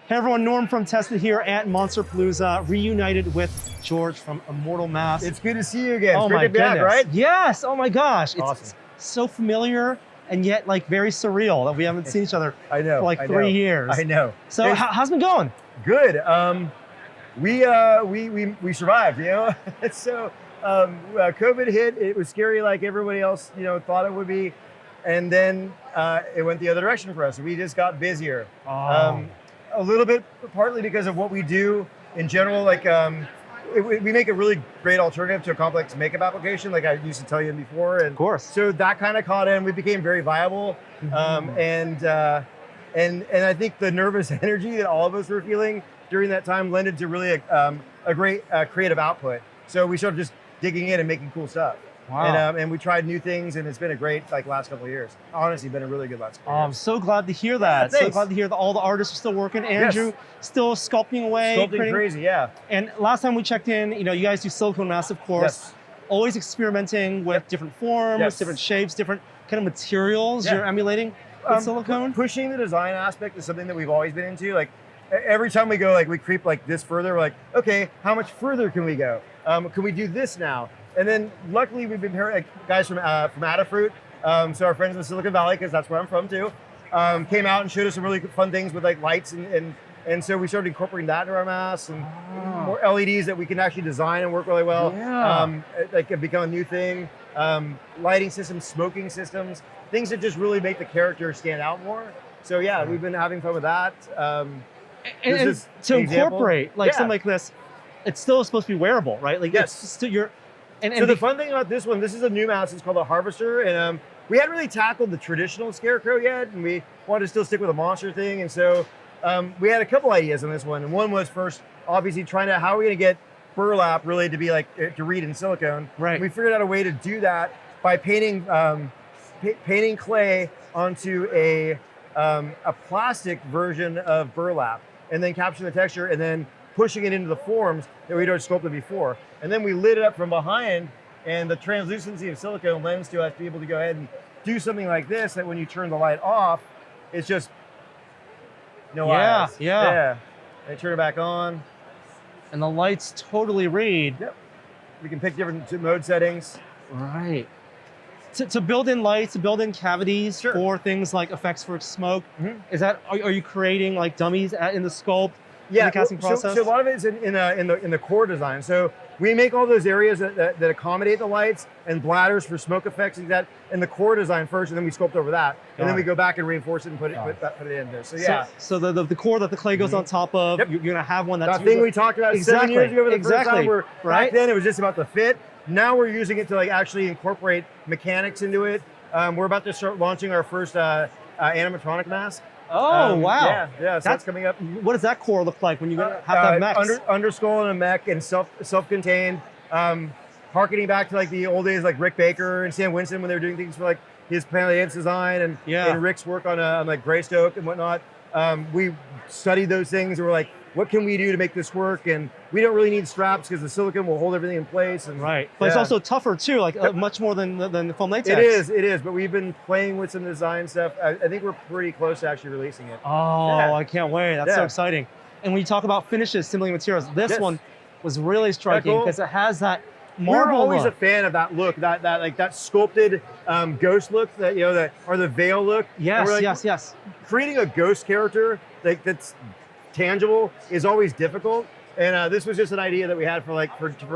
Hey everyone, Norm from Tested here at Monsterpalooza, reunited with George from Immortal Masks. It's good to see you again. Oh it's my goodness, back, right? Yes, oh my gosh. Awesome. It's so familiar and yet like very surreal that we haven't seen each other for like 3 years. I know. So how's it been going? Good. We survived, you know? So COVID hit, it was scary like everybody else, you know, thought it would be. And then it went the other direction for us. We just got busier. A little bit, partly because of what we do in general. Like we make a really great alternative to a complex makeup application, like I used to tell you before. And of course. So that kind of caught in. We became very viable, and I think the nervous energy that all of us were feeling during that time lended to really a great creative output. So we started just digging in and making cool stuff. Wow. And we tried new things, and it's been a great last couple of years. Honestly, been a really good last couple of years. I'm so glad to hear that. Yeah, so glad to hear that all the artists are still working. Andrew still sculpting away. Sculpting crazy, yeah. And last time we checked in, you know, you guys do silicone masks, of course. Yes. Always experimenting with different forms, different shapes, different kind of materials you're emulating with silicone. Pushing the design aspect is something that we've always been into. Like every time we go, like we creep like this further, we're like, okay, how much further can we go? Can we do this now? And then luckily we've been pairing like guys from Adafruit, so our friends in the Silicon Valley, because that's where I'm from too, came out and showed us some really fun things with like lights and so we started incorporating that into our masks and more LEDs that we can actually design and work really well. Yeah. Like have become a new thing. Lighting systems, smoking systems, things that just really make the character stand out more. So yeah, we've been having fun with that. And to incorporate like something like this, it's still supposed to be wearable, right? Like it's still so the fun thing about this one, this is a new mask. It's called a Harvester, and we hadn't really tackled the traditional scarecrow yet, and we wanted to still stick with a monster thing. And so we had a couple ideas on this one, and one was first, obviously, trying to how are we going to get burlap really to be like to read in silicone. Right. And we figured out a way to do that by painting painting clay onto a plastic version of burlap, and then capturing the texture, and then pushing it into the forms that we'd already sculpted before. And then we lit it up from behind, and the translucency of silicone lends to us to be able to go ahead and do something like this, that when you turn the light off, it's just no eyes. Yeah. And turn it back on. And the lights totally read. Yep. We can pick different mode settings. Right. To build in lights, to build in cavities for things like effects for smoke, is that, are you creating like dummies in the sculpt? Yeah, in the casting process? So a lot of it is in the core design. So we make all those areas that accommodate the lights and bladders for smoke effects and that in the core design first, and then we sculpt over that, and then we go back and reinforce it and put it in there. So yeah. So the core that the clay goes on top of, you're gonna have one that's that thing we talked about 7 years ago the first time. Where back then it was just about the fit. Now we're using it to like actually incorporate mechanics into it. We're about to start launching our first animatronic mask. Oh, wow. Yeah, so that's coming up. What does that core look like when you have that mech? Underskull and a mech and self-contained, harkening back to like the old days, like Rick Baker and Sam Winston when they were doing things for like his Planet of the Apes design and Rick's work on like Greystoke and whatnot. We studied those things and we're like, what can we do to make this work? And we don't really need straps because the silicone will hold everything in place. And, but it's also tougher too, like much more than the foam latex. It is, but we've been playing with some design stuff. I think we're pretty close to actually releasing it. Oh, I can't wait. That's so exciting. And when you talk about finishes, simulating materials, this one was really striking because it has that marble We're always look. a fan of that look, that sculpted ghost look, or the veil look. Yes, like, creating a ghost character that's tangible is always difficult, and this was just an idea that we had for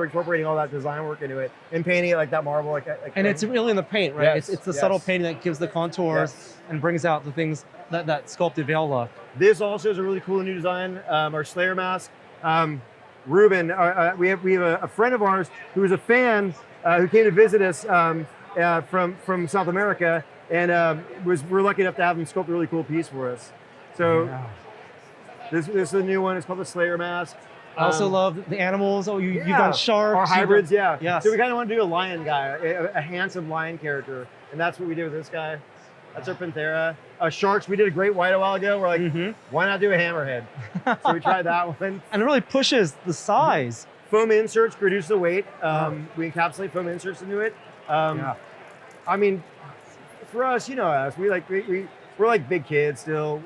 incorporating all that design work into it and painting it like that marble. And it's really in the paint, right? It's the subtle painting that gives the contours and brings out the things that sculpted veil look. This also is a really cool new design. Our Slayer mask. Ruben, we have a friend of ours who was a fan who came to visit us from South America, and we're lucky enough to have him sculpt a really cool piece for us. So this is a new one. It's called the Slayer mask. I also love the animals. Oh, you've done sharks. Our hybrids, Yes. So we kind of want to do a lion guy, a handsome lion character, and that's what we did with this guy. That's our Panthera. Sharks, we did a great white a while ago. We're like, why not do a hammerhead? So we tried that one. And it really pushes the size. Foam inserts reduce the weight. We encapsulate foam inserts into it. I mean, for us, you know us, we're like big kids still.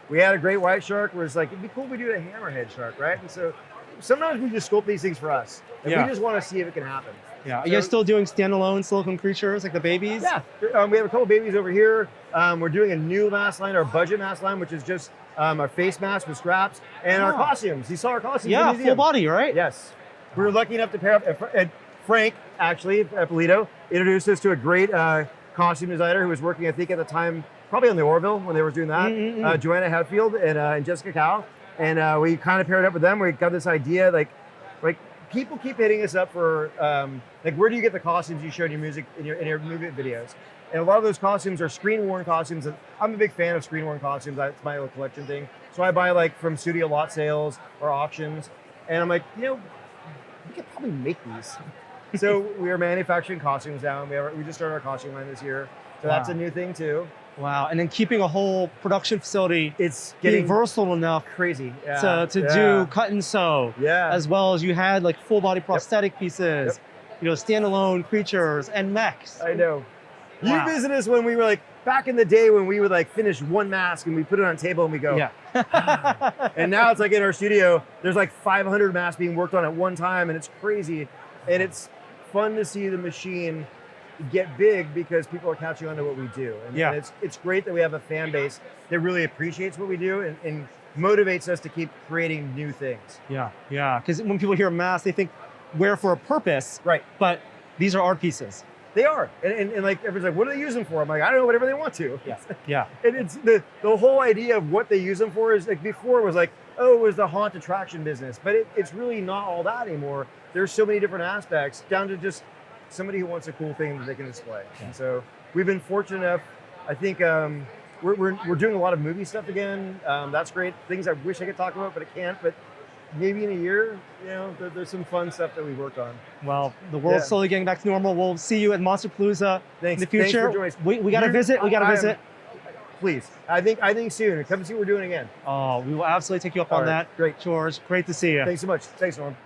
We had a great white shark where it's like, it'd be cool if we do a hammerhead shark, right? And so sometimes we just sculpt these things for us. And we just want to see if it can happen. Yeah. Are you guys still doing standalone silicone creatures like the babies? Yeah. We have a couple babies over here. We're doing a new mask line, our budget mask line, which is just our face mask with straps and our costumes. You saw our costumes. Yeah, in the museum. full body, right? Yes. We were lucky enough to pair up. Frank, actually, Polito, introduced us to a great costume designer who was working, I think, at the time, probably on the Orville when they were doing that. Joanna Hatfield and Jessica Cow. And we kind of paired up with them. We got this idea, like people keep hitting us up for, like, where do you get the costumes you show in your music, in your movie videos? And a lot of those costumes are screen-worn costumes. And I'm a big fan of screen-worn costumes. That's my little collection thing. So I buy like from studio lot sales or auctions. And I'm like, we could probably make these. So we are manufacturing costumes now. We just started our costume line this year. So that's a new thing too. Wow, and then keeping a whole production facility, it's getting versatile enough crazy to do cut and sew, as well as you had like full body prosthetic pieces, standalone creatures and mechs. I know. You visited us when we were like, back in the day when we would like finish one mask and we put it on a table and we go. Yeah. And now it's like in our studio, there's like 500 masks being worked on at one time and it's crazy. And it's fun to see the machine get big because people are catching on to what we do. And it's great that we have a fan base that really appreciates what we do and motivates us to keep creating new things. Yeah, because when people hear masks, they think wear for a purpose, right? But these are art pieces. They are, and like everyone's like, what do they use them for? I'm like, I don't know, whatever they want to. Yeah. And it's the whole idea of what they use them for is like before it was like, oh, it was the haunt attraction business, but it's really not all that anymore. There's so many different aspects down to just somebody who wants a cool thing that they can display. And so we've been fortunate enough. I think we're doing a lot of movie stuff again. That's great. Things I wish I could talk about, but I can't. But maybe in a year, there's some fun stuff that we worked on. Well, the world's slowly getting back to normal. We'll see you at Monsterpalooza in the future. Thanks for we got to visit. We got to visit. Please. I think soon. Come see what we're doing again. Oh, we will absolutely take you up on that. Great. George, great to see you. Thanks so much. Thanks, Norm.